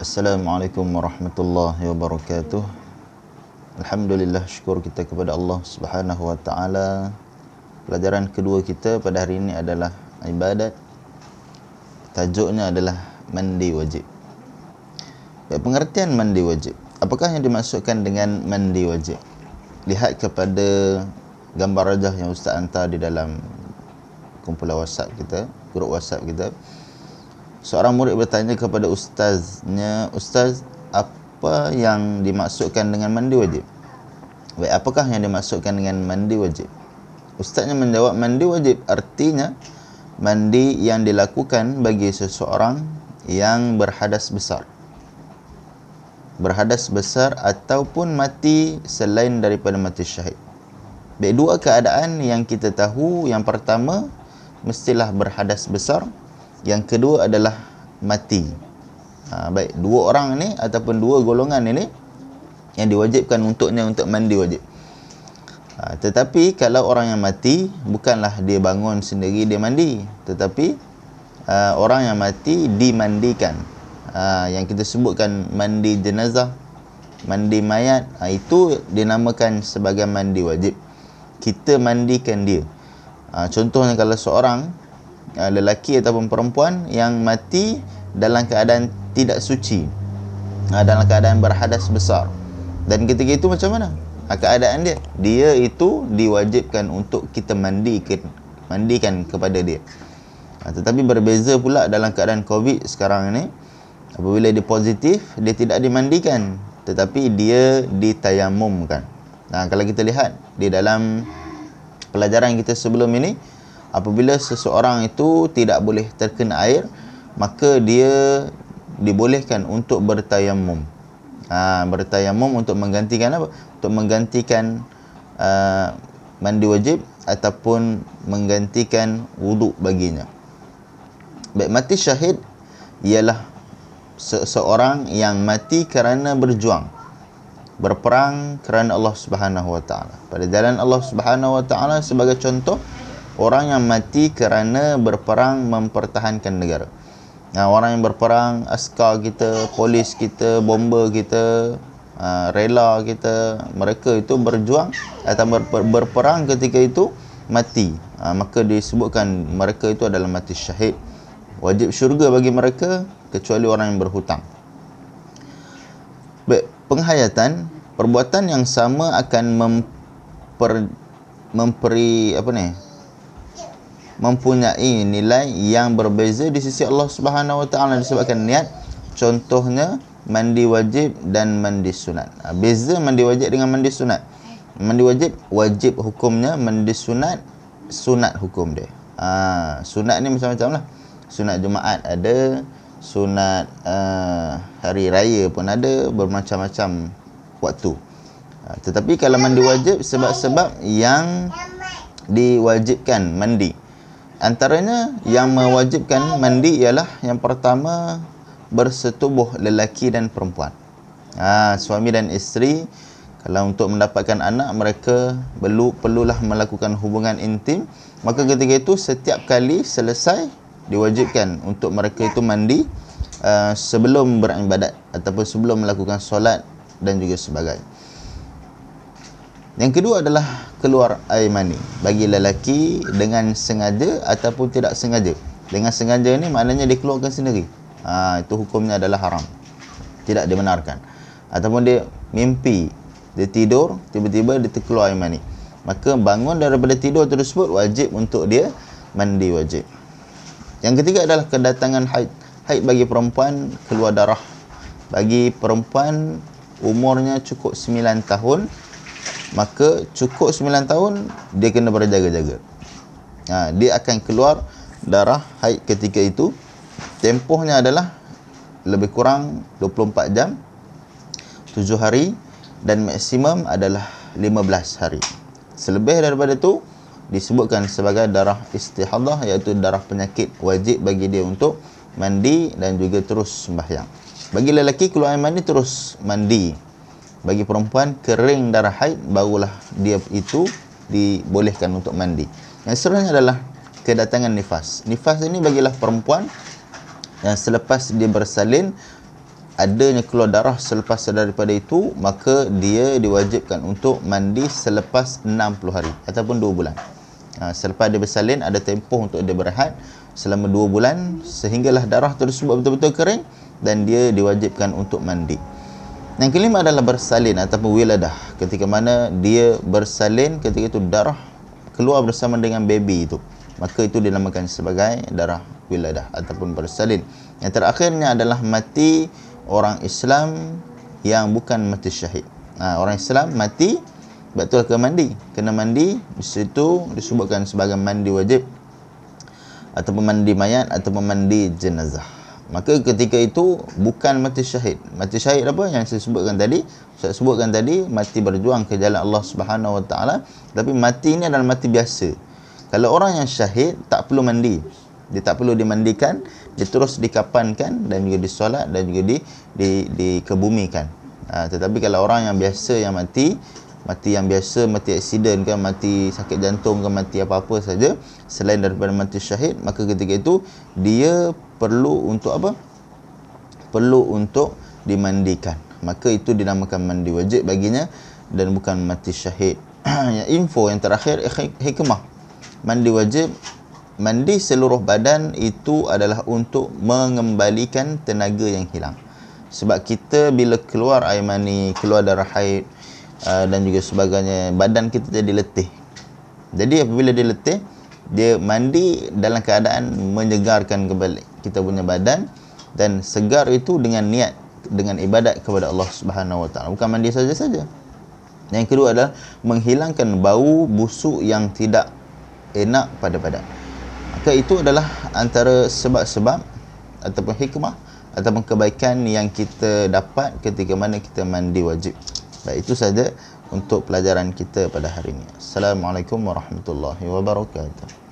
Assalamualaikum warahmatullahi wabarakatuh. Alhamdulillah, syukur kita kepada Allah Subhanahu wa taala. Pelajaran kedua kita pada hari ini adalah ibadat. Tajuknya adalah mandi wajib. Pengertian mandi wajib. Apakah yang dimaksudkan dengan mandi wajib? Lihat kepada gambar rajah yang Ustaz hantar di dalam kumpulan WhatsApp kita, grup WhatsApp kita. Seorang murid bertanya kepada ustaznya, "Ustaz, apa yang dimaksudkan dengan mandi wajib?" Baik, apakah yang dimaksudkan dengan mandi wajib? Ustaznya menjawab, mandi wajib artinya mandi yang dilakukan bagi seseorang yang berhadas besar. Berhadas besar ataupun mati selain daripada mati syahid. Baik, dua keadaan yang kita tahu. Yang pertama, mestilah berhadas besar. Yang kedua adalah mati. Baik, dua orang ini ataupun dua golongan ini yang diwajibkan untuknya untuk mandi wajib. Tetapi kalau orang yang mati, bukanlah dia bangun sendiri dia mandi, tetapi orang yang mati dimandikan. Yang kita sebutkan mandi jenazah, mandi mayat, itu dinamakan sebagai mandi wajib. Kita mandikan dia. Contohnya kalau seorang lelaki ataupun perempuan yang mati dalam keadaan tidak suci, dalam keadaan berhadas besar, dan ketika itu macam mana keadaan dia? Dia itu diwajibkan untuk kita mandikan kepada dia. Tetapi berbeza pula dalam keadaan COVID sekarang ini. Apabila dia positif, dia tidak dimandikan, tetapi dia ditayamumkan. Kalau kita lihat di dalam pelajaran kita sebelum ini, apabila seseorang itu tidak boleh terkena air, maka dia dibolehkan untuk bertayamum. Bertayamum untuk menggantikan apa? Untuk menggantikan mandi wajib ataupun menggantikan wuduk baginya. Baik, mati syahid ialah seseorang yang mati kerana berjuang, berperang kerana Allah Subhanahu wa taala. Pada jalan Allah Subhanahu wa taala, sebagai contoh, orang yang mati kerana berperang mempertahankan negara. Orang yang berperang, askar kita, polis kita, bomber kita, rela kita, mereka itu berjuang atau berperang ketika itu mati. Maka disebutkan mereka itu adalah mati syahid. Wajib syurga bagi mereka kecuali orang yang berhutang. Baik, penghayatan, perbuatan yang sama akan mempunyai nilai yang berbeza di sisi Allah Subhanahu wa taala disebabkan niat. Contohnya mandi wajib dan mandi sunat. Beza mandi wajib dengan mandi sunat. Mandi wajib wajib hukumnya, mandi sunat sunat hukum dia. Sunat ni macam-macam lah. Sunat Jumaat ada, sunat hari raya pun ada, bermacam-macam waktu. Tetapi kalau mandi wajib, sebab-sebab yang diwajibkan mandi, antaranya yang mewajibkan mandi ialah yang pertama, bersetubuh lelaki dan perempuan. Suami dan isteri, kalau untuk mendapatkan anak, mereka perlulah melakukan hubungan intim. Maka ketika itu setiap kali selesai, diwajibkan untuk mereka itu mandi sebelum beribadat ataupun sebelum melakukan solat dan juga sebagainya. Yang kedua adalah keluar air mani bagi lelaki dengan sengaja ataupun tidak sengaja. Dengan sengaja ni maknanya dia keluarkan sendiri. Itu hukumnya adalah haram, tidak dibenarkan. Ataupun dia mimpi, dia tidur, tiba-tiba dia terkeluar air mani, maka bangun daripada tidur tersebut, wajib untuk dia mandi wajib. Yang ketiga adalah kedatangan haid. Haid bagi perempuan, keluar darah. Bagi perempuan umurnya cukup 9 tahun, maka cukup 9 tahun dia kena berjaga-jaga. Dia akan keluar darah haid ketika itu. Tempohnya adalah lebih kurang 24 jam, 7 hari, dan maksimum adalah 15 hari. Selebih daripada itu disebutkan sebagai darah istihadah, iaitu darah penyakit. Wajib bagi dia untuk mandi dan juga terus sembahyang. Bagi lelaki keluar air mani terus mandi. Bagi perempuan kering darah haid, barulah dia itu dibolehkan untuk mandi. Yang seterusnya adalah kedatangan nifas. Nifas ini bagilah perempuan yang selepas dia bersalin adanya keluar darah selepas daripada itu, maka dia diwajibkan untuk mandi selepas 60 hari ataupun 2 bulan. Selepas dia bersalin, ada tempoh untuk dia berehat selama 2 bulan sehinggalah darah tersebut betul-betul kering dan dia diwajibkan untuk mandi. Yang kelima adalah bersalin ataupun wiladah. Ketika mana dia bersalin, ketika itu darah keluar bersama dengan baby itu, maka itu dinamakan sebagai darah wiladah ataupun bersalin. Yang terakhirnya adalah mati orang Islam yang bukan mati syahid. Orang Islam mati betul ke mandi, kena mandi, di situ disebutkan sebagai mandi wajib ataupun mandi mayat ataupun mandi jenazah. Maka ketika itu bukan mati syahid. Mati syahid apa yang saya sebutkan tadi? Saya sebutkan tadi mati berjuang ke jalan Allah Subhanahu Wa Taala, tapi mati ini adalah mati biasa. Kalau orang yang syahid tak perlu mandi. Dia tak perlu dimandikan, dia terus dikapankan dan juga disolat dan juga dikebumikan. Tetapi kalau orang yang biasa yang mati yang biasa, mati aksiden ke, mati sakit jantung ke, mati apa-apa saja selain daripada mati syahid, maka ketika itu dia perlu untuk apa? Perlu untuk dimandikan. Maka itu dinamakan mandi wajib baginya dan bukan mati syahid. Info yang terakhir, hikmah mandi wajib. Mandi seluruh badan itu adalah untuk mengembalikan tenaga yang hilang. Sebab kita bila keluar air mani, keluar darah haid dan juga sebagainya, badan kita jadi letih. Jadi apabila dia letih, dia mandi dalam keadaan menyegarkan kembali kita punya badan, dan segar itu dengan niat, dengan ibadat kepada Allah Subhanahu Wa Taala. Bukan mandi saja-saja. Yang kedua adalah menghilangkan bau busuk yang tidak enak pada badan. Maka itu adalah antara sebab-sebab ataupun hikmah ataupun kebaikan yang kita dapat ketika mana kita mandi wajib. Baik, itu saja untuk pelajaran kita pada hari ini. Assalamualaikum warahmatullahi wabarakatuh.